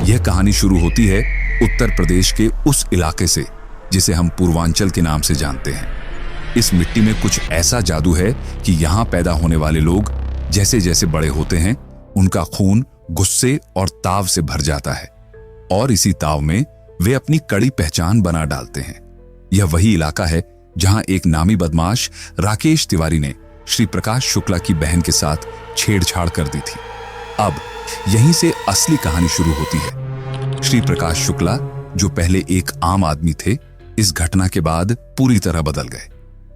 यह कहानी शुरू होती है उत्तर प्रदेश के उस इलाके से जिसे हम पूर्वांचल के नाम से जानते हैं। इस मिट्टी में कुछ ऐसा जादू है कि यहाँ पैदा होने वाले लोग जैसे जैसे बड़े होते हैं, उनका खून गुस्से और ताव से भर जाता है और इसी ताव में वे अपनी कड़ी पहचान बना डालते हैं। यह वही इलाका है जहां एक नामी बदमाश राकेश तिवारी ने श्री प्रकाश शुक्ला की बहन के साथ छेड़छाड़ कर दी थी। अब यहीं से असली कहानी शुरू होती है। श्री प्रकाश शुक्ला, जो पहले एक आम आदमी थे, इस घटना के बाद पूरी तरह बदल गए।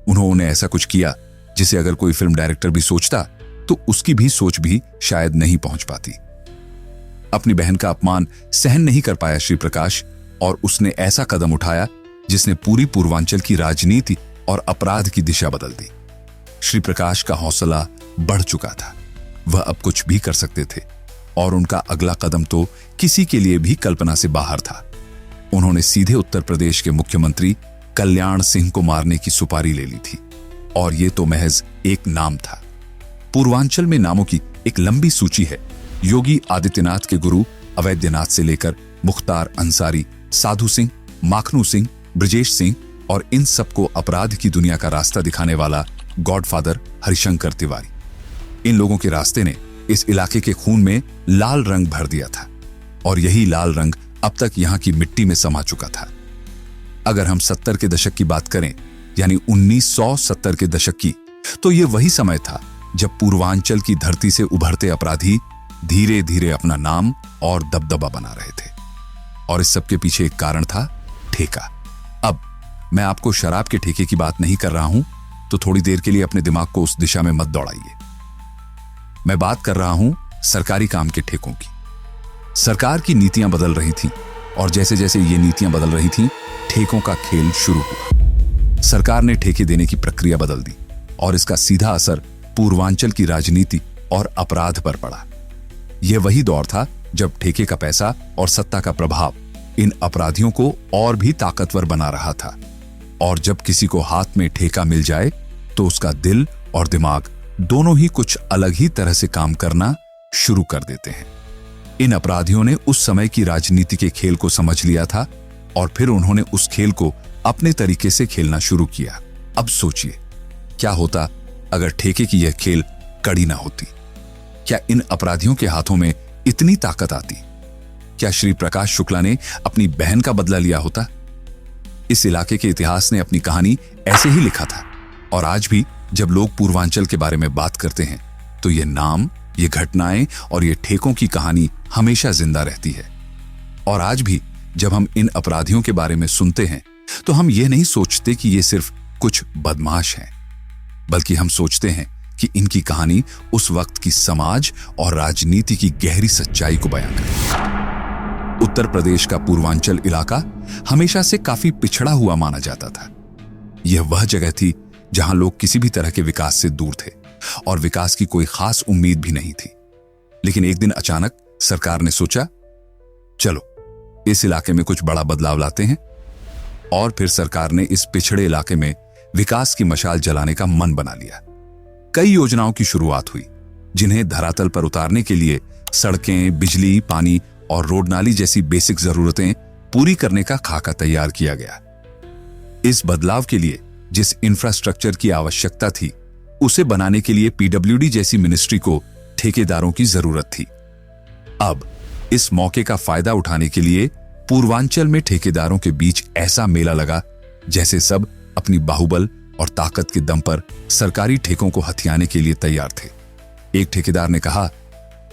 उन्होंने ऐसा कुछ किया जिसे अगर कोई फिल्म डायरेक्टर भी सोचता तो उसकी भी सोच भी शायद नहीं पहुंच पाती। अपनी बहन का अपमान सहन नहीं कर पाया श्री प्रकाश, और उसने ऐसा कदम उठाया जिसने पूरी पूर्वांचल की राजनीति और अपराध की दिशा बदल दी। श्री प्रकाश का हौसला बढ़ चुका था। वह अब कुछ भी कर सकते थे और उनका अगला कदम तो किसी के लिए भी कल्पना से बाहर था। उन्होंने सीधे उत्तर प्रदेश के मुख्यमंत्री कल्याण सिंह को मारने की सुपारी ले ली थी, और यह तो महज एक नाम था। पूर्वांचल में नामों की एक लंबी सूची है। योगी आदित्यनाथ के गुरु अवैधनाथ से लेकर मुख्तार अंसारी, साधु सिंह, माखनू सिंह, ब्रजेश सिंह और इन सबको अपराध की दुनिया का रास्ता दिखाने वाला गॉडफादर हरिशंकर तिवारी। इन लोगों के रास्ते ने इस इलाके के खून में लाल रंग भर दिया था, और यही लाल रंग अब तक यहां की मिट्टी में समा चुका था। अगर हम 70 के दशक की बात करें, यानी 1970 के दशक की, तो यह वही समय था जब पूर्वांचल की धरती से उभरते अपराधी धीरे धीरे अपना नाम और दबदबा बना रहे थे। और इस सब के पीछे एक कारण था, ठेका। अब मैं आपको शराब के ठेके की बात नहीं कर रहा हूं, तो थोड़ी देर के लिए अपने दिमाग को उस दिशा में मत दौड़ाइए। मैं बात कर रहा हूं सरकारी काम के ठेकों की। सरकार की नीतियां बदल रही थीं, और जैसे जैसे ये नीतियां बदल रही थीं, ठेकों का खेल शुरू हुआ। सरकार ने ठेके देने की प्रक्रिया बदल दी, और इसका सीधा असर पूर्वांचल की राजनीति और अपराध पर पड़ा। यह वही दौर था जब ठेके का पैसा और सत्ता का प्रभाव इन अपराधियों को और भी ताकतवर बना रहा था, और जब किसी को हाथ में ठेका मिल जाए तो उसका दिल और दिमाग दोनों ही कुछ अलग ही तरह से काम करना शुरू कर देते हैं। इन अपराधियों ने उस समय की राजनीति के खेल को समझ लिया था, और फिर उन्होंने उस खेल को अपने तरीके से खेलना शुरू किया। अब सोचिए, क्या होता अगर ठेके की यह खेल कड़ी ना होती? क्या इन अपराधियों के हाथों में इतनी ताकत आती? क्या श्री प्रकाश शुक्ला ने अपनी बहन का बदला लिया होता? इस इलाके के इतिहास ने अपनी कहानी ऐसे ही लिखा था, और आज भी जब लोग पूर्वांचल के बारे में बात करते हैं तो ये नाम, ये घटनाएं और ये ठेकों की कहानी हमेशा जिंदा रहती है। और आज भी जब हम इन अपराधियों के बारे में सुनते हैं तो हम ये नहीं सोचते कि ये सिर्फ कुछ बदमाश हैं, बल्कि हम सोचते हैं कि इनकी कहानी उस वक्त की समाज और राजनीति की गहरी सच्चाई को बयां करती। उत्तर प्रदेश का पूर्वांचल इलाका हमेशा से काफी पिछड़ा हुआ माना जाता था। यह वह जगह थी जहां लोग किसी भी तरह के विकास से दूर थे, और विकास की कोई खास उम्मीद भी नहीं थी। लेकिन एक दिन अचानक सरकार ने सोचा, चलो इस इलाके में कुछ बड़ा बदलाव लाते हैं। और फिर सरकार ने इस पिछड़े इलाके में विकास की मशाल जलाने का मन बना लिया। कई योजनाओं की शुरुआत हुई, जिन्हें धरातल पर उतारने के लिए सड़कें, बिजली, पानी और रोड नाली जैसी बेसिक जरूरतें पूरी करने का खाका तैयार किया गया। इस बदलाव के लिए जिस इंफ्रास्ट्रक्चर की आवश्यकता थी, उसे बनाने के लिए पीडब्ल्यूडी जैसी मिनिस्ट्री को ठेकेदारों की जरूरत थी। अब इस मौके का फायदा उठाने के लिए पूर्वांचल में ठेकेदारों के बीच ऐसा मेला लगा जैसे सब अपनी बाहुबल और ताकत के दम पर सरकारी ठेकों को हथियाने के लिए तैयार थे। एक ठेकेदार ने कहा,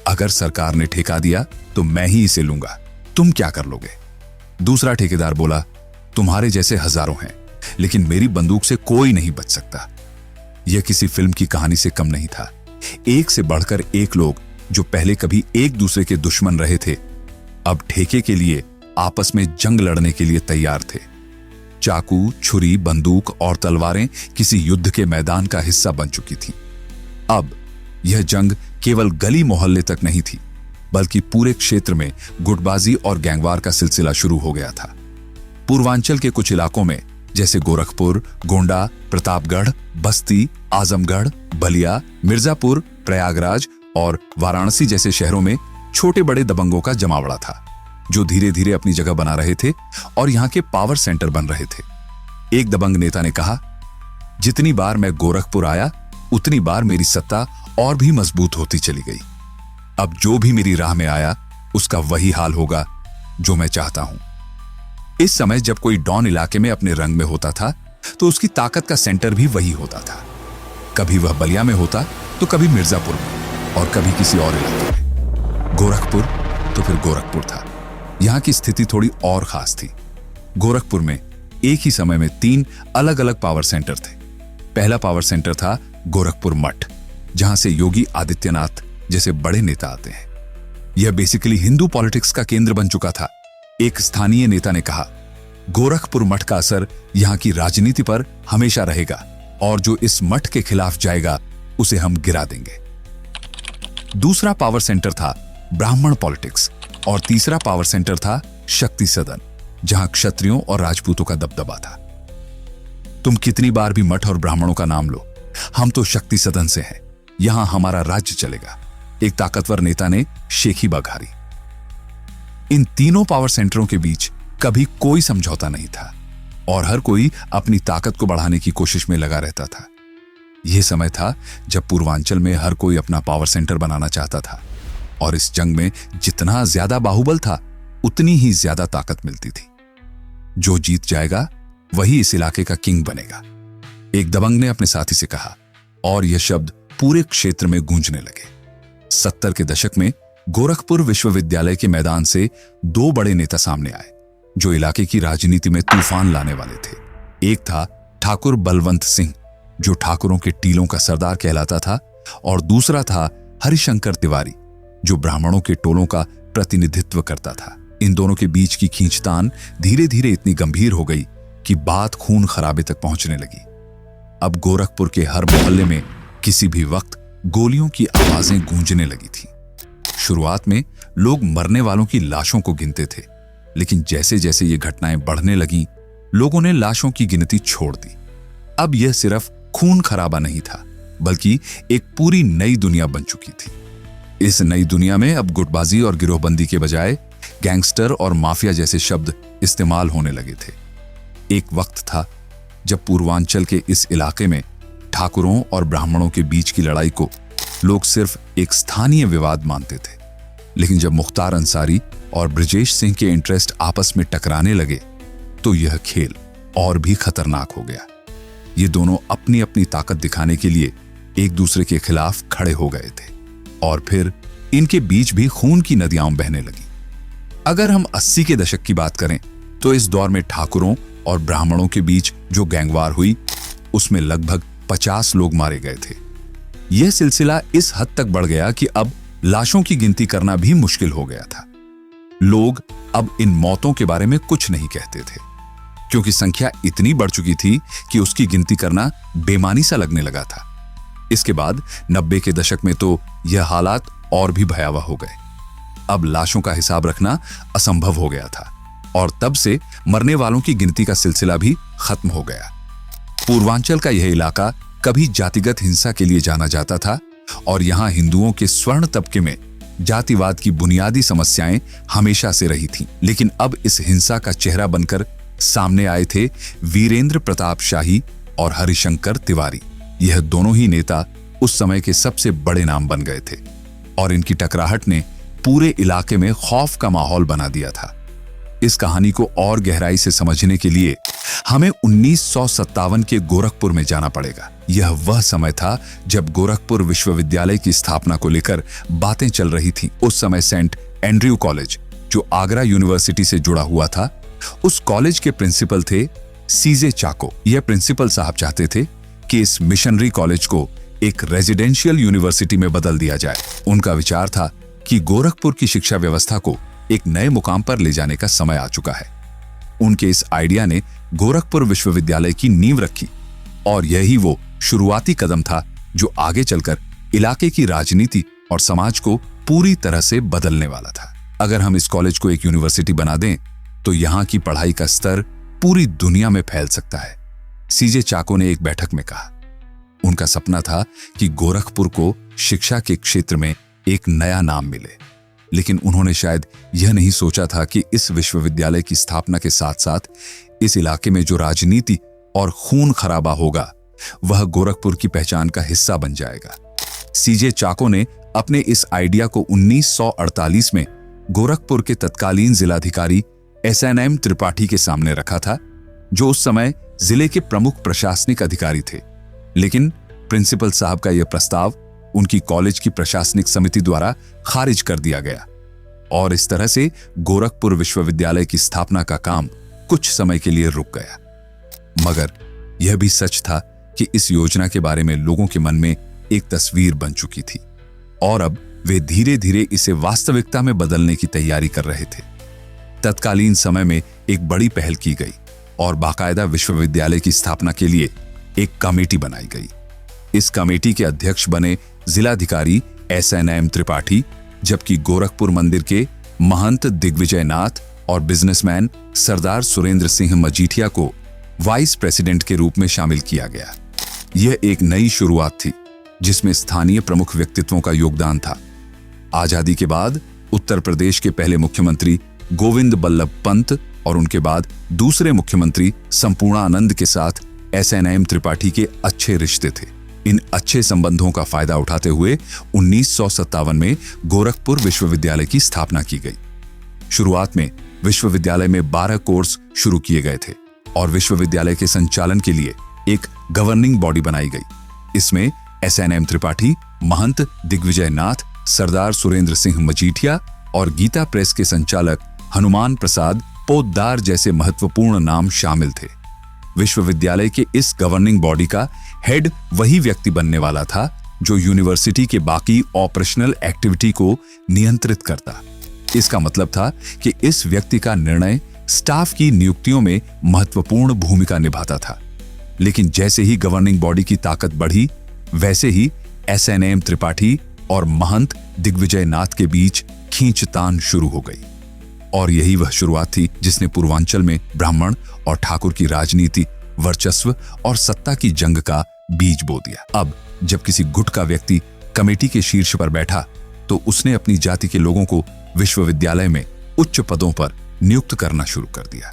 अगर सरकार ने ठेका दिया तो मैं ही इसे लूंगा, तुम क्या कर लोगे? दूसरा ठेकेदार बोला, तुम्हारे जैसे हजारों हैं, लेकिन मेरी बंदूक से कोई नहीं बच सकता। यह किसी फिल्म की कहानी से कम नहीं था। एक से बढ़कर एक लोग जो पहले कभी एक दूसरे के दुश्मन रहे थे, अब ठेके के लिए आपस में जंग लड़ने के लिए तैयार थे। चाकू, छुरी, बंदूक और तलवारें किसी युद्ध के मैदान का हिस्सा बन चुकी थीं। अब यह जंग केवल गली मोहल्ले तक नहीं थी, बल्कि पूरे क्षेत्र में गुटबाजी और गैंगवार का सिलसिला शुरू हो गया था। पूर्वांचल के कुछ इलाकों में जैसे गोरखपुर, गोंडा, प्रतापगढ़, बस्ती, आजमगढ़, बलिया, मिर्जापुर, प्रयागराज और वाराणसी जैसे शहरों में छोटे बड़े दबंगों का जमावड़ा था। जो धीरे धीरे अपनी जगह बना रहे थे और यहाँ के पावर सेंटर बन रहे थे। एक दबंग नेता ने कहा, जितनी बार मैं गोरखपुर आया उतनी बार मेरी सत्ता और भी मजबूत होती चली गई। अब जो भी मेरी राह में आया उसका वही हाल होगा जो मैं चाहता हूं। इस समय जब कोई डॉन इलाके में अपने रंग में होता था तो उसकी ताकत का सेंटर भी वही होता था। कभी वह बलिया में होता तो कभी मिर्जापुर में और कभी किसी और इलाके में। गोरखपुर तो फिर गोरखपुर था। यहां की स्थिति थोड़ी और खास थी। गोरखपुर में एक ही समय में 3 अलग अलग पावर सेंटर थे। पहला पावर सेंटर था गोरखपुर मठ, जहां से योगी आदित्यनाथ जैसे बड़े नेता आते हैं। यह बेसिकली हिंदू पॉलिटिक्स का केंद्र बन चुका था। एक स्थानीय नेता ने कहा, गोरखपुर मठ का असर यहां की राजनीति पर हमेशा रहेगा और जो इस मठ के खिलाफ जाएगा उसे हम गिरा देंगे। दूसरा पावर सेंटर था ब्राह्मण पॉलिटिक्स और तीसरा पावर सेंटर था शक्ति सदन, जहां क्षत्रियों और राजपूतों का दबदबा था। तुम कितनी बार भी मठ और ब्राह्मणों का नाम लो, हम तो शक्ति सदन से हैं, यहां हमारा राज्य चलेगा, एक ताकतवर नेता ने शेखी बघारी। इन तीनों पावर सेंटरों के बीच कभी कोई समझौता नहीं था और हर कोई अपनी ताकत को बढ़ाने की कोशिश में लगा रहता था। यह समय था जब पूर्वांचल में हर कोई अपना पावर सेंटर बनाना चाहता था और इस जंग में जितना ज्यादा बाहुबल था उतनी ही ज्यादा ताकत मिलती थी। जो जीत जाएगा वही इस इलाके का किंग बनेगा, एक दबंग ने अपने साथी से कहा और यह शब्द पूरे क्षेत्र में गूंजने लगे। 70 के दशक में गोरखपुर विश्वविद्यालय के मैदान से 2 बड़े नेता सामने आए जो इलाके की राजनीति में तूफान लाने वाले थे। एक था ठाकुर बलवंत सिंह, जो ठाकुरों के टीलों का सरदार कहलाता था, और दूसरा था हरिशंकर तिवारी, जो ब्राह्मणों के टोलों का प्रतिनिधित्व करता था। इन दोनों के बीच की खींचतान धीरे धीरे इतनी गंभीर हो गई कि बात खून खराबे तक पहुंचने लगी। अब गोरखपुर के हर मोहल्ले में किसी भी वक्त गोलियों की आवाजें गूंजने लगी थी। शुरुआत में लोग मरने वालों की लाशों को गिनते थे, लेकिन जैसे जैसे ये घटनाएं बढ़ने लगीं, लोगों ने लाशों की गिनती छोड़ दी। अब यह सिर्फ खून खराबा नहीं था, बल्कि एक पूरी नई दुनिया बन चुकी थी। इस नई दुनिया में अब गुटबाजी और गिरोहबंदी के बजाय गैंगस्टर और माफिया जैसे शब्द इस्तेमाल होने लगे थे। एक वक्त था जब पूर्वांचल के इस इलाके में ठाकुरों और ब्राह्मणों के बीच की लड़ाई को लोग सिर्फ एक स्थानीय विवाद मानते थे, लेकिन जब मुख्तार अंसारी और ब्रजेश सिंह के इंटरेस्ट आपस में टकराने लगे तो यह खेल और भी खतरनाक हो गया। ये दोनों अपनी अपनी ताकत दिखाने के लिए एक दूसरे के खिलाफ खड़े हो गए थे और फिर इनके बीच भी खून की नदियां बहने लगी। अगर हम 80 के दशक की बात करें तो इस दौर में ठाकुरों और ब्राह्मणों के बीच जो गैंगवार हुई उसमें लगभग 50 लोग मारे गए थे। यह सिलसिला इस हद तक बढ़ गया कि अब लाशों की गिनती करना भी मुश्किल हो गया था। लोग अब इन मौतों के बारे में कुछ नहीं कहते थे, क्योंकि संख्या इतनी बढ़ चुकी थी कि उसकी गिनती करना बेमानी सा लगने लगा था। इसके बाद 90 के दशक में तो यह हालात और भी भयावह हो गए। अब लाशों का हिसाब रखना असंभव हो गया था और तब से मरने वालों की गिनती का सिलसिला भी खत्म हो गया। पूर्वांचल का यह इलाका कभी जातिगत हिंसा के लिए जाना जाता था और यहां हिंदुओं के स्वर्ण तबके में जातिवाद की बुनियादी समस्याएं हमेशा से रही थीं। लेकिन अब इस हिंसा का चेहरा बनकर सामने आए थे वीरेंद्र प्रताप शाही और हरिशंकर तिवारी। यह दोनों ही नेता उस समय के सबसे बड़े नाम बन गए थे और इनकी टकराहट ने पूरे इलाके में खौफ का माहौल बना दिया था। इस कहानी को और गहराई से समझने के लिए हमें 1957 के गोरखपुर में जाना पड़ेगा। यह वह समय था जब गोरखपुर विश्वविद्यालय की स्थापना को लेकर बातें चल रही थीं। उस समय सेंट एंड्रयू कॉलेज, जो आगरा यूनिवर्सिटी से जुड़ा हुआ था, उस कॉलेज के प्रिंसिपल थे सीजे चाको। यह प्रिंसिपल साहब चाहते थे कि इस मिशनरी कॉलेज को एक रेजिडेंशियल यूनिवर्सिटी में बदल दिया जाए। उनका विचार था कि गोरखपुर की शिक्षा व्यवस्था को एक नए मुकाम पर ले जाने का समय आ चुका है। उनके इस आइडिया ने गोरखपुर विश्वविद्यालय की नींव रखी और यही वो शुरुआती कदम था जो आगे चलकर इलाके की राजनीति और समाज को पूरी तरह से बदलने वाला था। अगर हम इस कॉलेज को एक यूनिवर्सिटी बना दें तो यहाँ की पढ़ाई का स्तर पूरी दुनिया में फैल सकता है, सीजे चाको ने एक बैठक में कहा। उनका सपना था कि गोरखपुर को शिक्षा के क्षेत्र में एक नया नाम मिले। लेकिन उन्होंने शायद यह नहीं सोचा था कि इस विश्वविद्यालय की स्थापना के साथ साथ इस इलाके में जो राजनीति और खून खराबा होगा वह गोरखपुर की पहचान का हिस्सा बन जाएगा। सीजे चाको ने अपने इस आइडिया को 1948 में गोरखपुर के तत्कालीन जिलाधिकारी SNM त्रिपाठी के सामने रखा था, जो उस समय जिले के प्रमुख प्रशासनिक अधिकारी थे। लेकिन प्रिंसिपल साहब का यह प्रस्ताव उनकी कॉलेज की प्रशासनिक समिति द्वारा खारिज कर दिया गया और इस तरह से गोरखपुर विश्वविद्यालय की स्थापना का काम कुछ समय के लिए रुक गया। मगर यह भी सच था कि इस योजना के बारे में लोगों के मन में एक तस्वीर बन चुकी थी और अब वे धीरे धीरे इसे वास्तविकता में बदलने की तैयारी कर रहे थे। तत्कालीन समय में एक बड़ी पहल की गई और बाकायदा विश्वविद्यालय की स्थापना के लिए एक कमेटी बनाई गई। इस कमेटी के अध्यक्ष बने जिलाधिकारी SNM त्रिपाठी, जबकि गोरखपुर मंदिर के महंत दिग्विजय नाथ और बिजनेसमैन सरदार सुरेंद्र सिंह मजीठिया को वाइस प्रेसिडेंट के रूप में शामिल किया गया। यह एक नई शुरुआत थी जिसमें स्थानीय प्रमुख व्यक्तित्वों का योगदान था। आजादी के बाद उत्तर प्रदेश के पहले मुख्यमंत्री गोविंद बल्लभ पंत और उनके बाद दूसरे मुख्यमंत्री संपूर्णानंद के साथ SNM त्रिपाठी के अच्छे रिश्ते थे। इन अच्छे संबंधों का फायदा उठाते हुए 1957 में गोरखपुर विश्वविद्यालय की स्थापना की गई। शुरुआत में विश्वविद्यालय में 12 कोर्स शुरू किए गए थे और विश्वविद्यालय के संचालन के लिए एक गवर्निंग बॉडी बनाई गई। इसमें SNM त्रिपाठी, महंत दिग्विजय नाथ, सरदार सुरेंद्र सिंह मजीठिया और गीता प्रेस के संचालक हनुमान प्रसाद पोद्दार जैसे महत्वपूर्ण नाम शामिल थे। विश्वविद्यालय के इस गवर्निंग बॉडी का हेड वही व्यक्ति बनने वाला था जो यूनिवर्सिटी के बाकी ऑपरेशनल एक्टिविटी को नियंत्रित करता। इसका मतलब था कि इस व्यक्ति का निर्णय स्टाफ की नियुक्तियों में महत्वपूर्ण भूमिका निभाता था। लेकिन जैसे ही गवर्निंग बॉडी की ताकत बढ़ी, वैसे ही SNM त्रिपाठी और महंत दिग्विजय नाथ के बीच खींचतान शुरू हो गई और यही वह शुरुआत थी जिसने पूर्वांचल में ब्राह्मण और ठाकुर की राजनीति, वर्चस्व और सत्ता की जंग का बीज बो दिया। अब जब किसी गुट का व्यक्ति कमेटी के शीर्ष पर बैठा तो उसने अपनी जाति के लोगों को विश्वविद्यालय में उच्च पदों पर नियुक्त करना शुरू कर दिया।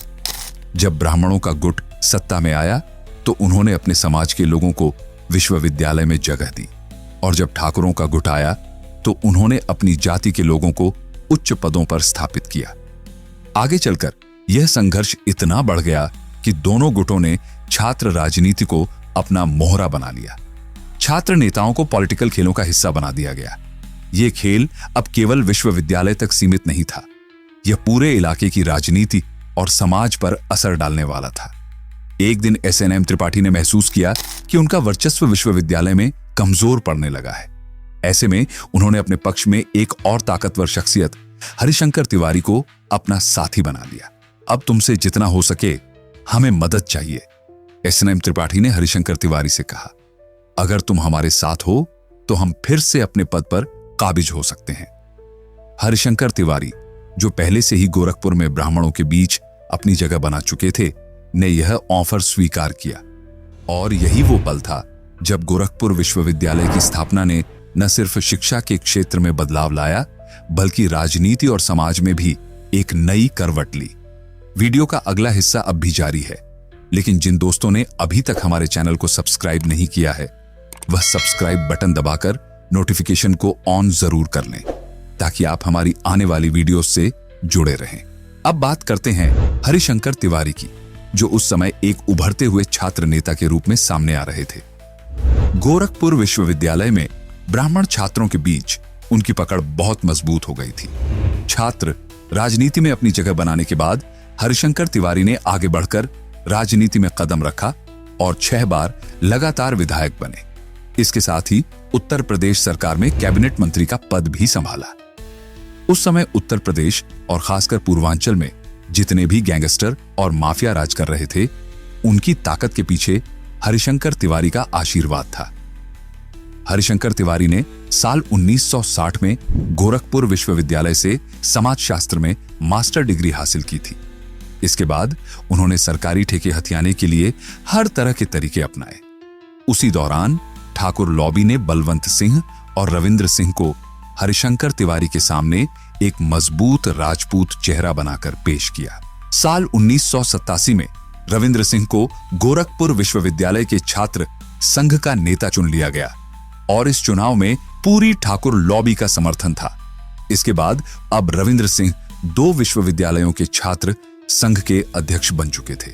जब ब्राह्मणों का गुट सत्ता में आया तो उन्होंने अपने समाज के लोगों को विश्वविद्यालय में जगह दी और जब ठाकुरों का गुट आया तो उन्होंने अपनी जाति के लोगों को उच्च पदों पर स्थापित किया। आगे चलकर यह संघर्ष इतना बढ़ गया कि दोनों गुटों ने छात्र राजनीति को अपना मोहरा बना लिया। छात्र नेताओं को पॉलिटिकल खेलों का हिस्सा बना दिया गया। यह खेल अब केवल विश्वविद्यालय तक सीमित नहीं था, यह पूरे इलाके की राजनीति और समाज पर असर डालने वाला था। एक दिन SNM त्रिपाठी ने महसूस किया कि उनका वर्चस्व विश्वविद्यालय में कमजोर पड़ने लगा है। ऐसे में उन्होंने अपने पक्ष में एक और ताकतवर शख्सियत हरिशंकर तिवारी को अपना साथी बना लिया। अब तुमसे जितना हो सके हमें मदद चाहिए, SNM त्रिपाठी ने हरिशंकर तिवारी से कहा। अगर तुम हमारे साथ हो तो हम फिर से अपने पद पर काबिज हो सकते हैं। हरिशंकर तिवारी, जो पहले से ही गोरखपुर में ब्राह्मणों के बीच अपनी जगह बना चुके थे, ने यह ऑफर स्वीकार किया और यही वो पल था जब गोरखपुर विश्वविद्यालय की स्थापना ने न सिर्फ शिक्षा के क्षेत्र में बदलाव लाया बल्कि राजनीति और समाज में भी एक नई करवट ली। वीडियो का अगला हिस्सा अब भी जारी है, लेकिन जिन दोस्तों ने अभी तक हमारे चैनल को सब्सक्राइब नहीं किया है वह सब्सक्राइब बटन दबाकर नोटिफिकेशन को ऑन जरूर कर लें ताकि आप हमारी आने वाली वीडियोस से जुड़े रहें। अब बात करते हैं हरिशंकर तिवारी की, जो उस समय एक उभरते हुए छात्र नेता के रूप में सामने आ रहे थे। गोरखपुर विश्वविद्यालय में ब्राह्मण छात्रों के बीच उनकी पकड़ बहुत मजबूत हो गई थी। छात्र राजनीति में अपनी जगह बनाने के बाद हरिशंकर तिवारी ने आगे बढ़कर राजनीति में कदम रखा और 6 बार लगातार विधायक बने। इसके साथ ही उत्तर प्रदेश सरकार में कैबिनेट मंत्री का पद भी संभाला। उस समय उत्तर प्रदेश और खासकर पूर्वांचल में जितने भी गैंगस्टर और माफिया राज कर रहे थे, उनकी ताकत के पीछे हरिशंकर तिवारी का आशीर्वाद था। हरिशंकर तिवारी ने साल 1960 में गोरखपुर विश्वविद्यालय से समाजशास्त्र में मास्टर डिग्री हासिल की थी। इसके बाद उन्होंने सरकारी ठेके हथियाने के लिए हर तरह के तरीके अपनाए। उसी दौरान ठाकुर लॉबी ने बलवंत सिंह और रविंद्र सिंह को हरिशंकर तिवारी के सामने एक मजबूत राजपूत चेहरा बनाकर पेश किया। साल 1987 में रविंद्र सिंह को गोरखपुर विश्वविद्यालय के छात्र संघ का नेता चुन लिया गया और इस चुनाव में पूरी ठाकुर लॉबी का समर्थन था। इसके बाद अब रविंद्र सिंह 2 विश्वविद्यालयों के छात्र संघ के अध्यक्ष बन चुके थे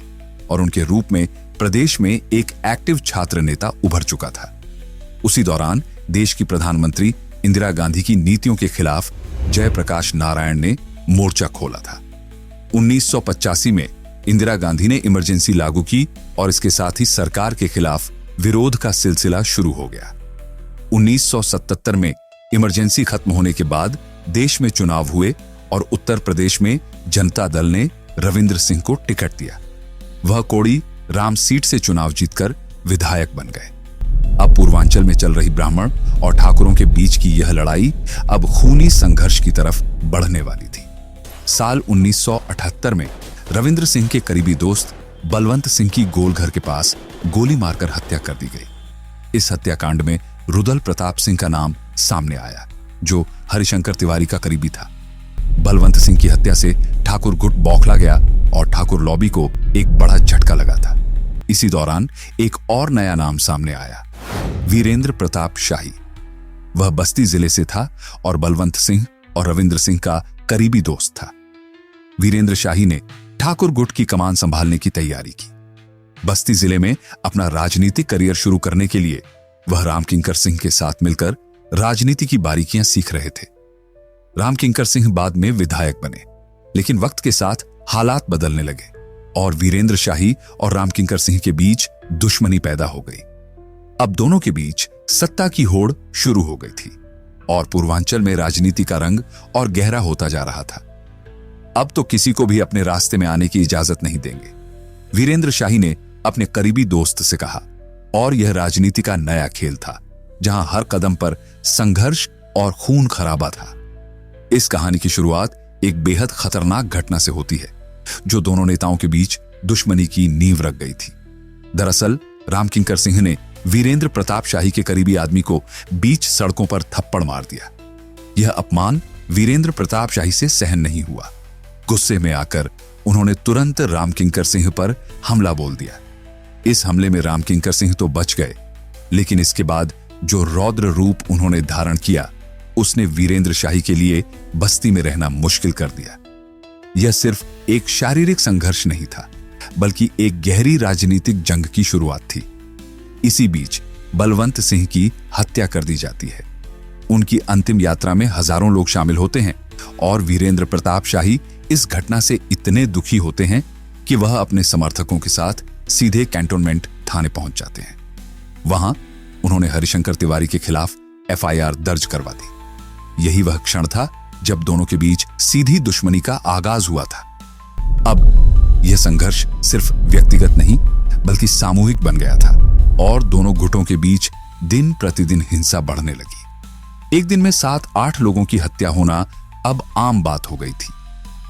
और उनके रूप में प्रदेश में एक एक्टिव छात्र नेता उभर चुका था। उसी दौरान देश की प्रधानमंत्री इंदिरा गांधी की नीतियों के खिलाफ जयप्रकाश नारायण ने मोर्चा खोला था। 1985 में इंदिरा गांधी ने इमरजेंसी लागू की और इसके साथ ही सरकार के खिलाफ विरोध का सिलसिला शुरू हो गया। 1977 में इमरजेंसी खत्म होने के बाद देश में चुनाव हुए और उत्तर प्रदेश में जनता दल ने रविंद्र सिंह को टिकट दिया। वह कोड़ी राम सीट से चुनाव जीतकर विधायक बन गए। अब पूर्वांचल में चल रही ब्राह्मण और ठाकुरों के बीच की यह लड़ाई अब खूनी संघर्ष की तरफ बढ़ने वाली थी। साल 1978 में रविंद्र सिंह के करीबी दोस्त बलवंत सिंह की गोलघर के पास गोली मारकर हत्या कर दी गई। इस हत्याकांड में रुदल प्रताप सिंह का नाम सामने आया, जो हरिशंकर तिवारी का करीबी था। बलवंत सिंह की हत्या से ठाकुर गुट बौखला गया और ठाकुर लॉबी को एक बड़ा झटका लगा था। इसी दौरान एक और नया नाम सामने आया, वीरेंद्र प्रताप शाही। वह बस्ती जिले से था और बलवंत सिंह और रविंद्र सिंह का करीबी दोस्त था। वीरेंद्र शाही ने ठाकुर गुट की कमान संभालने की तैयारी की। बस्ती जिले में अपना राजनीतिक करियर शुरू करने के लिए वह रामकिंकर सिंह के साथ मिलकर राजनीति की बारीकियां सीख रहे थे। रामकिंकर सिंह बाद में विधायक बने, लेकिन वक्त के साथ हालात बदलने लगे और वीरेंद्र शाही और रामकिंकर सिंह के बीच दुश्मनी पैदा हो गई। अब दोनों के बीच सत्ता की होड़ शुरू हो गई थी और पूर्वांचल में राजनीति का रंग और गहरा होता जा रहा था। अब तो किसी को भी अपने रास्ते में आने की इजाजत नहीं देंगे, वीरेंद्र शाही ने अपने करीबी दोस्त से कहा। और यह राजनीति का नया खेल था, जहां हर कदम पर संघर्ष और खून खराबा था। इस कहानी की शुरुआत एक बेहद खतरनाक घटना से होती है, जो दोनों नेताओं के बीच दुश्मनी की नींव रख गई थी। दरअसल रामकिंकर सिंह ने वीरेंद्र प्रताप शाही के करीबी आदमी को बीच सड़कों पर थप्पड़ मार दिया। यह अपमान वीरेंद्र प्रताप शाही से सहन नहीं हुआ। गुस्से में आकर उन्होंने तुरंत रामकिंकर सिंह पर हमला बोल दिया। इस हमले में रामकिंकर सिंह तो बच गए, लेकिन इसके बाद जो रौद्र रूप उन्होंने धारण किया, उसने वीरेंद्र शाही के लिए बस्ती में रहना मुश्किल कर दिया। यह सिर्फ एक शारीरिक संघर्ष नहीं था, बल्कि एक गहरी राजनीतिक जंग की शुरुआत थी। इसी बीच बलवंत सिंह की हत्या कर दी जाती है। उनकी अंतिम यात्रा में हजारों लोग शामिल होते हैं और वीरेंद्र प्रताप शाही इस घटना से इतने दुखी होते हैं कि वह अपने समर्थकों के साथ सीधे कैंटोनमेंट थाने पहुंच जाते हैं। वहां उन्होंने हरिशंकर तिवारी के खिलाफ एफआईआर दर्ज करवा दी। यही वह क्षण था जब दोनों के बीच सीधी दुश्मनी का आगाज हुआ था। अब यह संघर्ष सिर्फ व्यक्तिगत नहीं, बल्कि सामूहिक बन गया था और दोनों गुटों के बीच दिन प्रतिदिन हिंसा बढ़ने लगी। एक दिन में 7-8 लोगों की हत्या होना अब आम बात हो गई थी।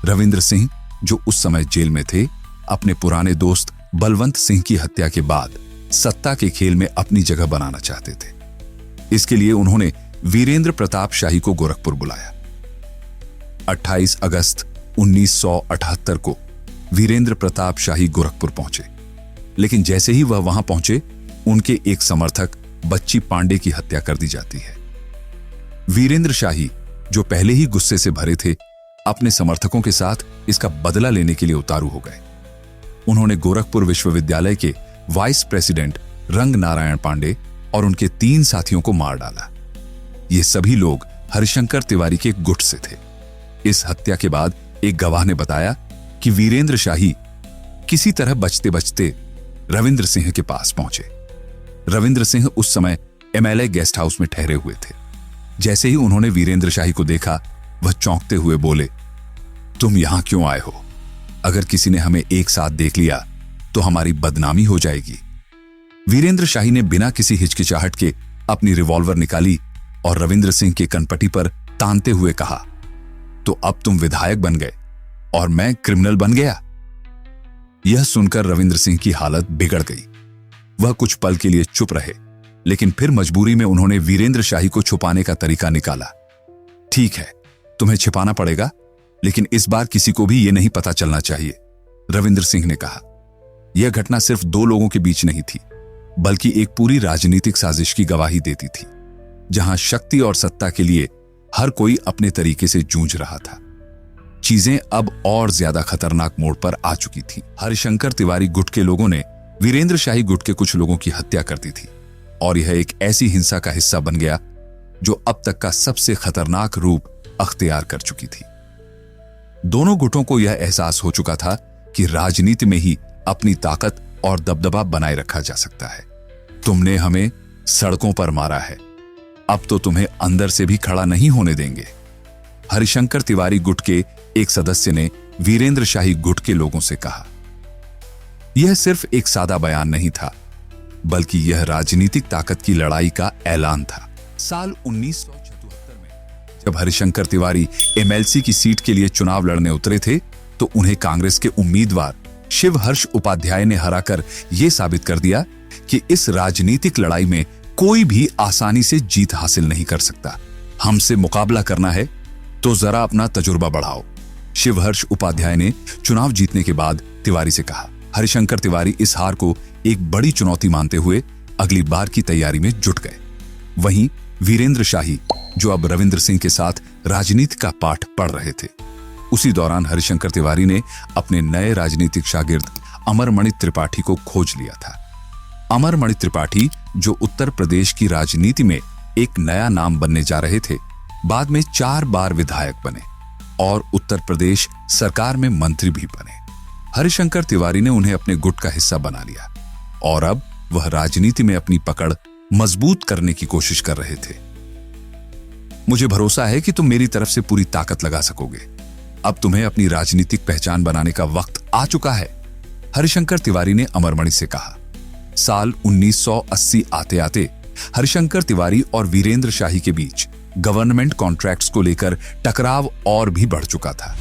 रविंद्र सिंह, जो उस समय जेल में थे, अपने पुराने दोस्त बलवंत सिंह की हत्या के बाद सत्ता के खेल में अपनी जगह बनाना चाहते थे। इसके लिए उन्होंने वीरेंद्र प्रताप शाही को गोरखपुर बुलाया। 28 अगस्त 1978 को वीरेंद्र प्रताप शाही गोरखपुर पहुंचे, लेकिन जैसे ही वह वहां पहुंचे, उनके एक समर्थक बच्ची पांडे की हत्या कर दी जाती है। वीरेंद्र शाही, जो पहले ही गुस्से से भरे थे, अपने समर्थकों के साथ इसका बदला लेने के लिए उतारू हो गए। उन्होंने गोरखपुर विश्वविद्यालय के वाइस प्रेसिडेंट रंग नारायण पांडे और उनके 3 साथियों को मार डाला। ये सभी लोग हरिशंकर तिवारी के गुट से थे। इस हत्या के बाद एक गवाह ने बताया कि वीरेंद्र शाही किसी तरह बचते बचते रविंद्र सिंह के पास पहुंचे। रविंद्र सिंह उस समय एमएलए गेस्ट हाउस में ठहरे हुए थे। जैसे ही उन्होंने वीरेंद्र शाही को देखा, वह चौंकते हुए बोले, तुम यहां क्यों आए हो? अगर किसी ने हमें एक साथ देख लिया तो हमारी बदनामी हो जाएगी। वीरेंद्र शाही ने बिना किसी हिचकिचाहट के अपनी रिवॉल्वर निकाली और रविंद्र सिंह के कनपटी पर तानते हुए कहा, तो अब तुम विधायक बन गए और मैं क्रिमिनल बन गया। यह सुनकर रविंद्र सिंह की हालत बिगड़ गई। वह कुछ पल के लिए चुप रहे, लेकिन फिर मजबूरी में उन्होंने वीरेंद्र शाही को छुपाने का तरीका निकाला। ठीक है, तुम्हें छिपाना पड़ेगा, लेकिन इस बार किसी को भी यह नहीं पता चलना चाहिए, रविंद्र सिंह ने कहा। यह घटना सिर्फ दो लोगों के बीच नहीं थी, बल्कि एक पूरी राजनीतिक साजिश की गवाही देती थी, जहां शक्ति और सत्ता के लिए हर कोई अपने तरीके से जूझ रहा था। चीजें अब और ज्यादा खतरनाक मोड़ पर आ चुकी थी। हरिशंकर तिवारी गुट के लोगों ने वीरेंद्र शाही गुट के कुछ लोगों की हत्या कर दी थी, और यह एक ऐसी हिंसा का हिस्सा बन गया जो अब तक का सबसे खतरनाक रूप अख्तियार कर चुकी थी। दोनों गुटों को यह एहसास हो चुका था कि राजनीति में ही अपनी ताकत और दबदबा बनाए रखा जा सकता है। तुमने हमें सड़कों पर मारा है, अब तो तुम्हें अंदर से भी खड़ा नहीं होने देंगे, हरिशंकर तिवारी गुट के एक सदस्य ने वीरेंद्र शाही गुट के लोगों से कहा। यह सिर्फ एक सादा बयान नहीं था, बल्कि यह राजनीतिक ताकत की लड़ाई का ऐलान था। साल 1974 में जब हरिशंकर तिवारी एमएलसी की सीट के लिए चुनाव लड़ने उतरे थे, तो उन्हें कांग्रेस के उम्मीदवार शिवहर्ष उपाध्याय ने हराकर यह साबित कर दिया कि इस राजनीतिक लड़ाई में कोई भी आसानी से जीत हासिल नहीं कर सकता। हमसे मुकाबला करना है तो जरा अपना तजुर्बा बढ़ाओ, शिवहर्ष उपाध्याय ने चुनाव जीतने के बाद तिवारी से कहा। हरिशंकर तिवारी इस हार को एक बड़ी चुनौती मानते हुए अगली बार की तैयारी में जुट गए। वहीं वीरेंद्र शाही, जो अब रविंद्र सिंह के साथ राजनीति का पाठ पढ़ रहे थे, उसी दौरान हरिशंकर तिवारी ने अपने नए राजनीतिक शागिर्द अमरमणि त्रिपाठी को खोज लिया था। अमरमणि त्रिपाठी, जो उत्तर प्रदेश की राजनीति में एक नया नाम बनने जा रहे थे, बाद में 4 बार विधायक बने और उत्तर प्रदेश सरकार में मंत्री भी बने। हरिशंकर तिवारी ने उन्हें अपने गुट का हिस्सा बना लिया और अब वह राजनीति में अपनी पकड़ मजबूत करने की कोशिश कर रहे थे। मुझे भरोसा है कि तुम मेरी तरफ से पूरी ताकत लगा सकोगे। अब तुम्हें अपनी राजनीतिक पहचान बनाने का वक्त आ चुका है, हरिशंकर तिवारी ने अमरमणि से कहा। साल 1980 आते आते हरिशंकर तिवारी और वीरेंद्र शाही के बीच गवर्नमेंट कॉन्ट्रैक्ट्स को लेकर टकराव और भी बढ़ चुका था।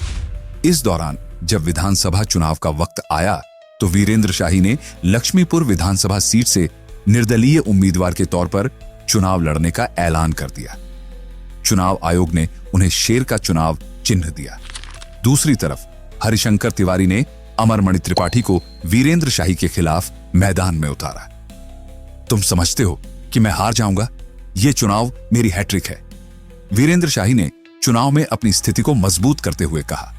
इस दौरान जब विधानसभा चुनाव का वक्त आया, तो वीरेंद्र शाही ने लक्ष्मीपुर विधानसभा सीट से निर्दलीय उम्मीदवार के तौर पर चुनाव लड़ने का ऐलान कर दिया। चुनाव आयोग ने उन्हें शेर का चुनाव चिन्ह दिया। दूसरी तरफ हरिशंकर तिवारी ने अमरमणि त्रिपाठी को वीरेंद्र शाही के खिलाफ मैदान में उतारा। तुम समझते हो कि मैं हार जाऊंगा? यह चुनाव मेरी हैट्रिक है, वीरेंद्र शाही ने चुनाव में अपनी स्थिति को मजबूत करते हुए कहा।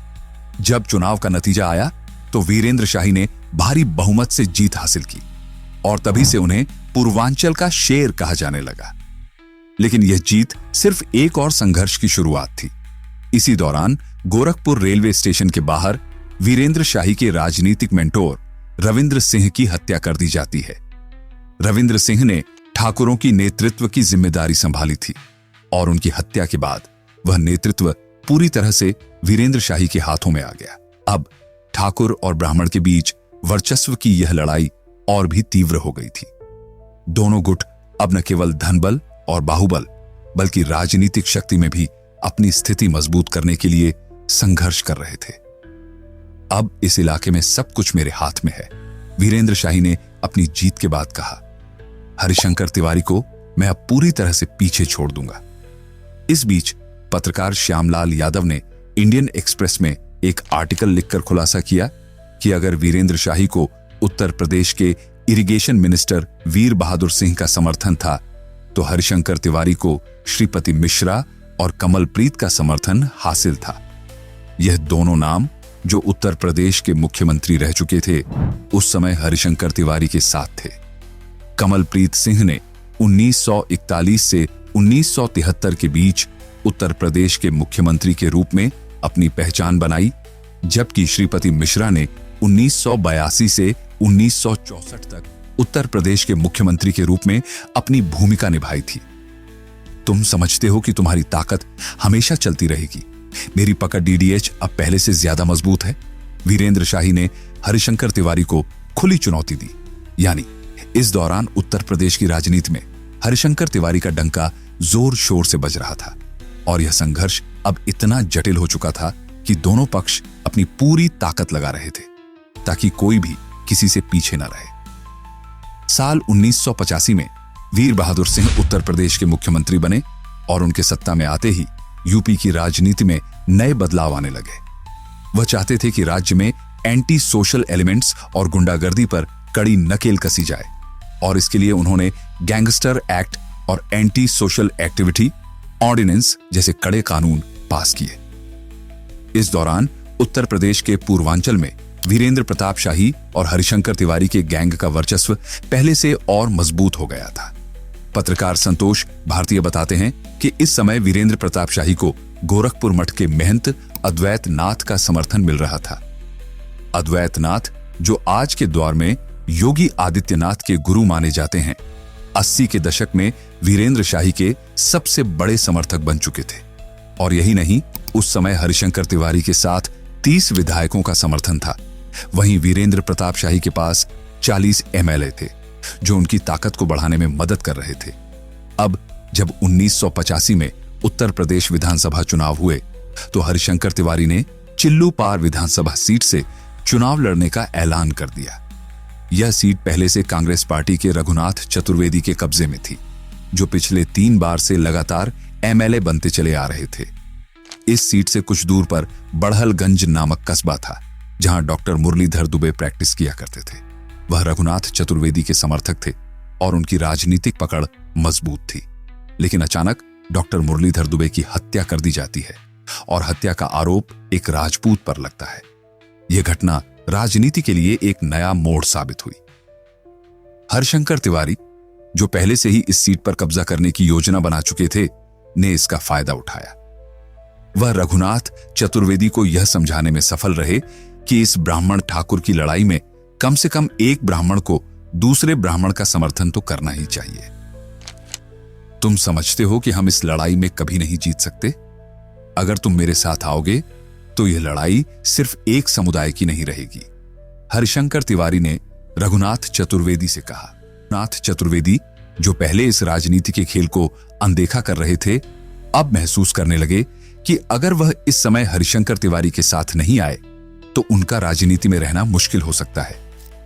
जब चुनाव का नतीजा आया, तो वीरेंद्र शाही ने भारी बहुमत से जीत हासिल की और तभी से उन्हें पूर्वांचल का शेर कहा जाने लगा। लेकिन यह जीत सिर्फ एक और संघर्ष की शुरुआत थी। इसी दौरान गोरखपुर रेलवे स्टेशन के बाहर वीरेंद्र शाही के राजनीतिक मेंटोर रविंद्र सिंह की हत्या कर दी जाती है। रविंद्र सिंह ने ठाकुरों की नेतृत्व की जिम्मेदारी संभाली थी और उनकी हत्या के बाद वह नेतृत्व पूरी तरह से वीरेंद्र शाही के हाथों में आ गया। अब ठाकुर और ब्राह्मण के बीच वर्चस्व की यह लड़ाई और भी तीव्र हो गई थी। दोनों गुट अब न केवल धनबल और बाहुबल, बल्कि राजनीतिक शक्ति में भी अपनी स्थिति मजबूत करने के लिए संघर्ष कर रहे थे। अब इस इलाके में सब कुछ मेरे हाथ में है, वीरेंद्र शाही ने अपनी जीत के बाद कहा। हरिशंकर तिवारी को मैं अब पूरी तरह से पीछे छोड़ दूंगा। इस बीच पत्रकार श्यामलाल यादव ने इंडियन एक्सप्रेस में एक आर्टिकल लिखकर खुलासा किया कि अगर वीरेंद्र शाही को उत्तर प्रदेश के इरिगेशन मिनिस्टर वीर बहादुर सिंह का समर्थन था, तो हरिशंकर तिवारी को श्रीपति मिश्रा और कमलप्रीत का समर्थन हासिल था। यह दोनों नाम, जो उत्तर प्रदेश के मुख्यमंत्री रह चुके थे, उस समय हरिशंकर तिवारी के साथ थे। कमलप्रीत सिंह ने 1941 से 1973 के बीच उत्तर प्रदेश के मुख्यमंत्री के रूप में अपनी पहचान बनाई, जबकि श्रीपति मिश्रा ने 1982 से 1964 तक उत्तर प्रदेश के मुख्यमंत्री के रूप में अपनी भूमिका निभाई थी। तुम समझते हो कि तुम्हारी ताकत हमेशा चलती रहेगी। मेरी पकड़ डीडीएच अब पहले से ज्यादा मजबूत है, वीरेंद्र शाही ने हरिशंकर तिवारी को खुली चुनौती दी। यानी इस दौरान उत्तर प्रदेश की राजनीति में हरिशंकर तिवारी का डंका जोर शोर से बज रहा था और यह संघर्ष अब इतना जटिल हो चुका था कि दोनों पक्ष अपनी पूरी ताकत लगा रहे थे ताकि कोई भी किसी से पीछे न रहे। साल 1985 में वीर बहादुर सिंह उत्तर प्रदेश के मुख्यमंत्री बने और उनके सत्ता में आते ही यूपी की राजनीति में नए बदलाव आने लगे। वह चाहते थे कि राज्य में एंटी सोशल एलिमेंट्स और गुंडागर्दी पर कड़ी नकेल कसी जाए और इसके लिए उन्होंने गैंगस्टर एक्ट और एंटी सोशल एक्टिविटी ऑर्डिनेंस जैसे कड़े कानून पास किए। इस दौरान उत्तर प्रदेश के पूर्वांचल में वीरेंद्र प्रताप शाही और हरिशंकर तिवारी के गैंग का वर्चस्व पहले से और मजबूत हो गया था। पत्रकार संतोष भारतीय बताते हैं कि इस समय वीरेंद्र प्रताप शाही को गोरखपुर मठ के महंत अद्वैत नाथ का समर्थन मिल रहा था। अद्वैत नाथ, जो आज के दौर में योगी आदित्यनाथ के गुरु माने जाते हैं, 80 के दशक में वीरेंद्र शाही के सबसे बड़े समर्थक बन चुके थे। और यही नहीं, उस समय हरिशंकर तिवारी के साथ 30 विधायकों का समर्थन था। वहीं वीरेंद्र प्रताप शाही के पास 40 एमएलए थे जो उनकी ताकत को बढ़ाने में मदद कर रहे थे। अब जब 1985 में उत्तर प्रदेश विधानसभा चुनाव हुए तो हरिशंकर तिवारी ने चिल्लू पार विधानसभा सीट से चुनाव लड़ने का ऐलान कर दिया। यह सीट पहले से कांग्रेस पार्टी के रघुनाथ चतुर्वेदी के कब्जे में थी, जो पिछले 3 बार से लगातार एमएलए बनते चले आ रहे थे। इस सीट से कुछ दूर पर बड़हलगंज नामक कस्बा था, जहां डॉक्टर मुरलीधर दुबे प्रैक्टिस किया करते थे। वह रघुनाथ चतुर्वेदी के समर्थक थे और उनकी राजनीतिक पकड़ मजबूत थी। लेकिन अचानक डॉक्टर मुरलीधर दुबे की हत्या कर दी जाती है और हत्या का आरोप एक राजपूत पर लगता है। यह घटना राजनीति के लिए एक नया मोड़ साबित हुई। हरिशंकर तिवारी, जो पहले से ही इस सीट पर कब्जा करने की योजना बना चुके थे, ने इसका फायदा उठाया। वह रघुनाथ चतुर्वेदी को यह समझाने में सफल रहे कि इस ब्राह्मण ठाकुर की लड़ाई में कम से कम एक ब्राह्मण को दूसरे ब्राह्मण का समर्थन तो करना ही चाहिए। तुम समझते हो कि हम इस लड़ाई में कभी नहीं जीत सकते। अगर तुम मेरे साथ आओगे तो यह लड़ाई सिर्फ एक समुदाय की नहीं रहेगी, हरिशंकर तिवारी ने रघुनाथ चतुर्वेदी से कहा। रघुनाथ चतुर्वेदी, जो पहले इस राजनीति के खेल को अनदेखा कर रहे थे, अब महसूस करने लगे कि अगर वह इस समय हरिशंकर तिवारी के साथ नहीं आए तो उनका राजनीति में रहना मुश्किल हो सकता है।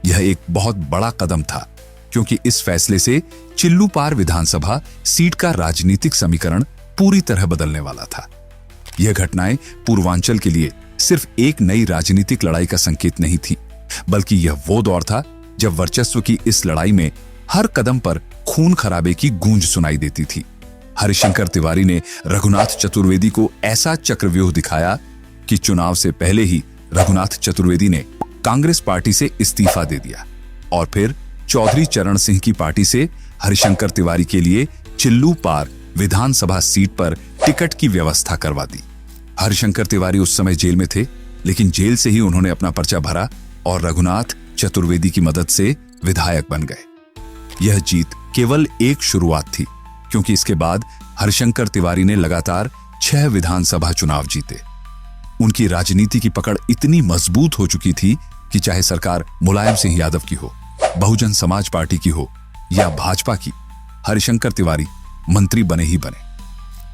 यह एक बहुत बड़ा कदम था, क्योंकि इस फैसले से चिल्लू पार विधानसभा सीट का राजनीतिक समीकरण पूरी तरह बदलने वाला था। यह घटनाएं पूर्वांचल के लिए सिर्फ एक नई राजनीतिक लड़ाई का संकेत नहीं थी, बल्कि यह वो दौर था जब वर्चस्व की इस लड़ाई में हर कदम पर खून खराबे की गूंज सुनाई देती थी। हरिशंकर तिवारी ने रघुनाथ चतुर्वेदी को ऐसा चक्रव्यूह दिखाया कि चुनाव से पहले ही रघुनाथ चतुर्वेदी ने कांग्रेस पार्टी से इस्तीफा दे दिया और फिर चौधरी चरण सिंह की पार्टी से हरिशंकर तिवारी के लिए चिल्लू पार विधानसभा सीट पर टिकट की व्यवस्था करवा दी। हरिशंकर तिवारी उस समय जेल में थे, लेकिन जेल से ही उन्होंने अपना पर्चा भरा और रघुनाथ चतुर्वेदी की मदद से विधायक बन गए। यह जीत केवल एक शुरुआत थी, क्योंकि इसके बाद हरिशंकर तिवारी ने लगातार 6 विधानसभा चुनाव जीते। उनकी राजनीति की पकड़ इतनी मजबूत हो चुकी थी कि चाहे सरकार मुलायम सिंह यादव की हो, बहुजन समाज पार्टी की हो या भाजपा की, हरिशंकर तिवारी मंत्री बने ही बने।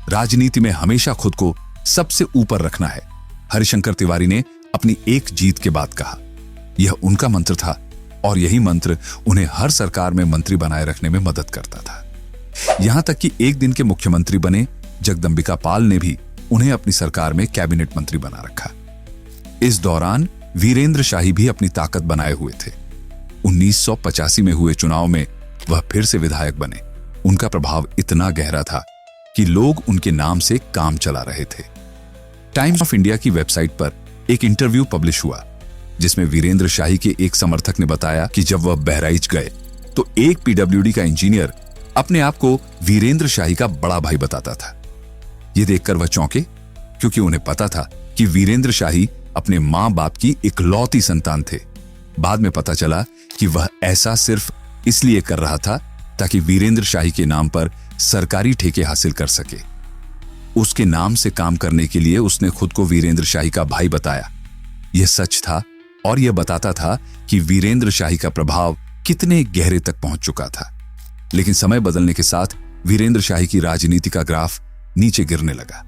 राजनीति में हमेशा खुद को सबसे ऊपर रखना है, हरिशंकर तिवारी ने अपनी एक जीत के बाद कहा। यह उनका मंत्र था और यही मंत्र उन्हें हर सरकार में मंत्री बनाए रखने में मदद करता था। यहां तक कि एक दिन के मुख्यमंत्री बने जगदंबिका पाल ने भी उन्हें अपनी सरकार में कैबिनेट मंत्री बना रखा। इस दौरान वीरेंद्र शाही भी अपनी ताकत बनाए हुए थे। 1985 में हुए चुनाव में वह फिर से विधायक बने। उनका प्रभाव इतना गहरा था कि लोग उनके नाम से काम चला रहे थे। टाइम्स ऑफ इंडिया की वेबसाइट पर एक इंटरव्यू पब्लिश हुआ, जिसमें वीरेंद्र शाही के एक समर्थक ने बताया कि जब वह बहराइच गए तो एक पीडब्ल्यूडी का इंजीनियर अपने आप को वीरेंद्र शाही का बड़ा भाई बताता था। यह देखकर वह चौंके, क्योंकि उन्हें पता था कि वीरेंद्र शाही अपने मां बाप की इकलौती संतान थे। बाद में पता चला कि वह ऐसा सिर्फ इसलिए कर रहा था ताकि वीरेंद्र शाही के नाम पर सरकारी ठेके हासिल कर सके। उसके नाम से काम करने के लिए उसने खुद को वीरेंद्र शाही का भाई बताया। यह सच था और यह बताता था कि वीरेंद्र शाही का प्रभाव कितने गहरे तक पहुंच चुका था। लेकिन समय बदलने के साथ वीरेंद्र शाही की राजनीति का ग्राफ नीचे गिरने लगा।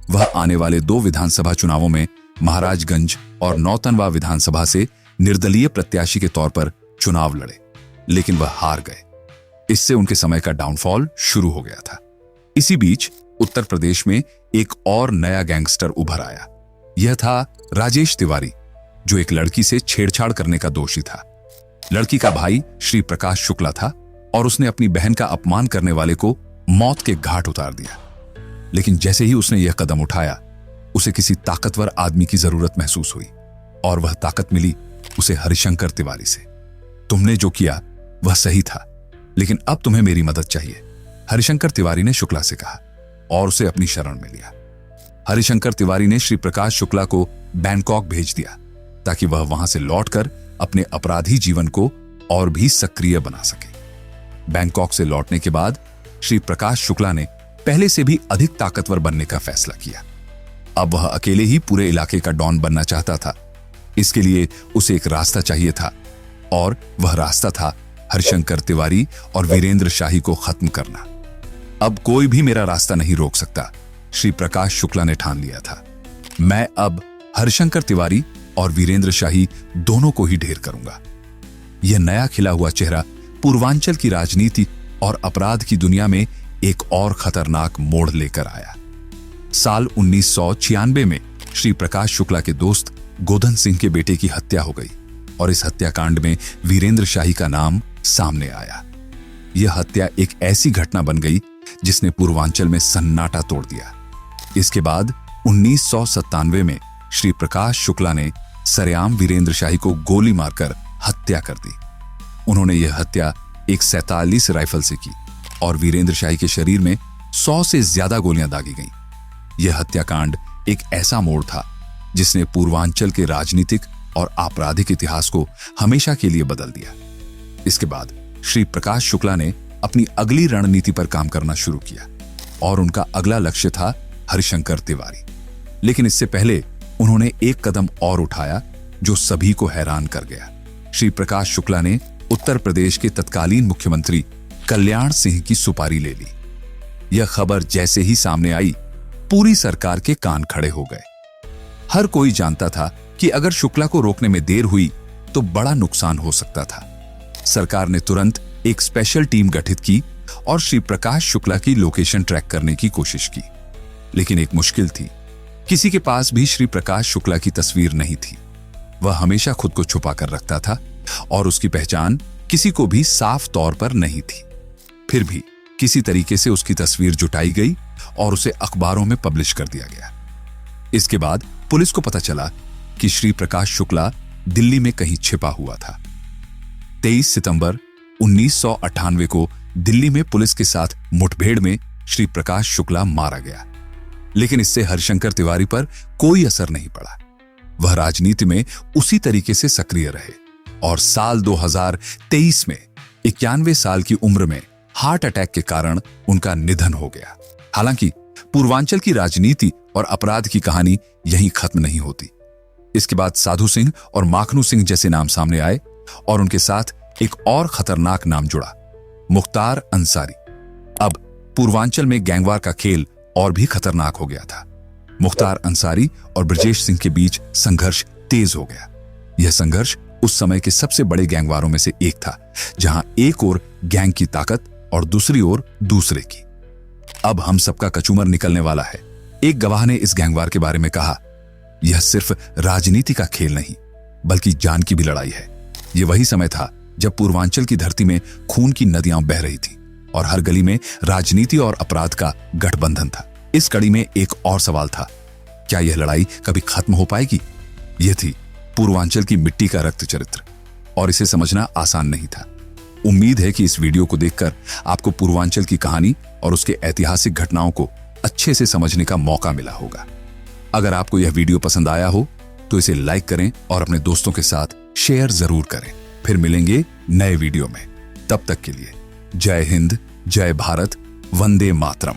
वह आने वाले 2 विधानसभा चुनावों में महाराजगंज और नौतनवा विधानसभा से निर्दलीय प्रत्याशी के तौर पर चुनाव लड़े, लेकिन वह हार गए। इससे उनके समय का डाउनफॉल शुरू हो गया था। इसी बीच उत्तर प्रदेश में एक और नया गैंगस्टर उभर आया। यह था राजेश तिवारी, जो एक लड़की से छेड़छाड़ करने का दोषी था। लड़की का भाई श्री प्रकाश शुक्ला था और उसने अपनी बहन का अपमान करने वाले को मौत के घाट उतार दिया। लेकिन जैसे ही उसने यह कदम उठाया, उसे किसी ताकतवर आदमी की जरूरत महसूस हुई और वह ताकत मिली उसे हरिशंकर तिवारी से। तुमने जो किया वह सही था, लेकिन अब तुम्हें मेरी मदद चाहिए, हरिशंकर तिवारी ने शुक्ला से कहा और उसे अपनी शरण में लिया। हरिशंकर तिवारी ने श्री प्रकाश शुक्ला को बैंकॉक भेज दिया ताकि वह वहां से लौटकर अपने अपराधी जीवन को और भी सक्रिय बना सके। बैंकॉक से लौटने के बाद श्री प्रकाश शुक्ला ने पहले से भी अधिक ताकतवर बनने का फैसला किया। अब वह अकेले ही पूरे इलाके का डॉन बनना चाहता था। इसके लिए उसे एक रास्ता चाहिए था और वह रास्ता था हरिशंकर तिवारी और वीरेंद्र शाही को खत्म करना। अब कोई भी मेरा रास्ता नहीं रोक सकता, श्री प्रकाश शुक्ला ने ठान लिया था। मैं अब हरिशंकर तिवारी और वीरेंद्र शाही दोनों को ही ढेर करूंगा। यह नया खिला हुआ चेहरा पूर्वांचल की राजनीति और अपराध की दुनिया में एक और खतरनाक मोड़ लेकर आया। साल 1996 में श्री प्रकाश शुक्ला के दोस्त गोधन सिंह के बेटे की हत्या हो गई और इस हत्याकांड में वीरेंद्र शाही का नाम सामने आया। यह हत्या एक ऐसी घटना बन गई जिसने पूर्वांचल में सन्नाटा तोड़ दिया। इसके बाद 1997 में श्री प्रकाश शुक्ला ने सरेआम वीरेंद्र शाही को गोली मारकर हत्या कर दी। उन्होंने यह हत्या एक 47 राइफल से की और वीरेंद्र शाही के शरीर में 100 से ज्यादा गोलियां दागी गईं। यह हत्याकांड एक ऐसा मोड़ था जिसने पूर्वांचल के राजनीतिक और आपराधिक इतिहास को हमेशा के लिए बदल दिया। इसके बाद श्री प्रकाश शुक्ला ने अपनी अगली रणनीति पर काम करना शुरू किया और उनका अगला लक्ष्य था हरिशंकर तिवारी। लेकिन इससे पहले उन्होंने एक कदम और उठाया जो सभी को हैरान कर गया। श्री प्रकाश शुक्ला ने उत्तर प्रदेश के तत्कालीन मुख्यमंत्री कल्याण सिंह की सुपारी ले ली। यह खबर जैसे ही सामने आई, पूरी सरकार के कान खड़े हो गए। हर कोई जानता था कि अगर शुक्ला को रोकने में देर हुई तो बड़ा नुकसान हो सकता था। सरकार ने तुरंत एक स्पेशल टीम गठित की और श्री प्रकाश शुक्ला की लोकेशन ट्रैक करने की कोशिश की। लेकिन एक मुश्किल थी, किसी के पास भी श्री प्रकाश शुक्ला की तस्वीर नहीं थी। वह हमेशा खुद को छुपा कर रखता था और उसकी पहचान किसी को भी साफ तौर पर नहीं थी। फिर भी किसी तरीके से उसकी तस्वीर जुटाई गई और उसे अखबारों में पब्लिश कर दिया गया। इसके बाद पुलिस को पता चला कि श्री प्रकाश शुक्ला दिल्ली में कहीं छिपा हुआ था। 23 सितंबर 1998 को दिल्ली में पुलिस के साथ मुठभेड़ में श्री प्रकाश शुक्ला मारा गया। लेकिन इससे हरिशंकर तिवारी पर कोई असर नहीं पड़ा। वह राजनीति में उसी तरीके से सक्रिय रहे और साल 2023 में 91 साल की उम्र में हार्ट अटैक के कारण उनका निधन हो गया। हालांकि पूर्वांचल की राजनीति और अपराध की कहानी यहीं खत्म नहीं होती। इसके बाद साधु सिंह और माखनू सिंह जैसे नाम सामने आए और उनके साथ एक और खतरनाक नाम जुड़ा, मुख्तार अंसारी। अब पूर्वांचल में गैंगवार का खेल और भी खतरनाक हो गया था। मुख्तार अंसारी और ब्रजेश सिंह के बीच संघर्ष तेज हो गया। यह संघर्ष उस समय के सबसे बड़े गैंगवारों में से एक था, जहां एक ओर गैंग की ताकत और दूसरी ओर दूसरे की। अब हम सबका कचूमर निकलने वाला है। एक गवाह ने इस गैंगवार के बारे में कहा, यह सिर्फ राजनीति का खेल नहीं बल्कि जान की भी लड़ाई है। यह वही समय था जब पूर्वांचल की धरती में खून की नदियां बह रही थी और हर गली में राजनीति और अपराध का गठबंधन था। इस कड़ी में एक और सवाल था, क्या यह लड़ाई कभी खत्म हो पाएगी? यह थी पूर्वांचल की मिट्टी का रक्त चरित्र और इसे समझना आसान नहीं था। उम्मीद है कि इस वीडियो को देखकर आपको पूर्वांचल की कहानी और उसके ऐतिहासिक घटनाओं को अच्छे से समझने का मौका मिला होगा। अगर आपको यह वीडियो पसंद आया हो तो इसे लाइक करें और अपने दोस्तों के साथ शेयर जरूर करें। फिर मिलेंगे नए वीडियो में। तब तक के लिए जय हिंद, जय भारत, वंदे मातरम।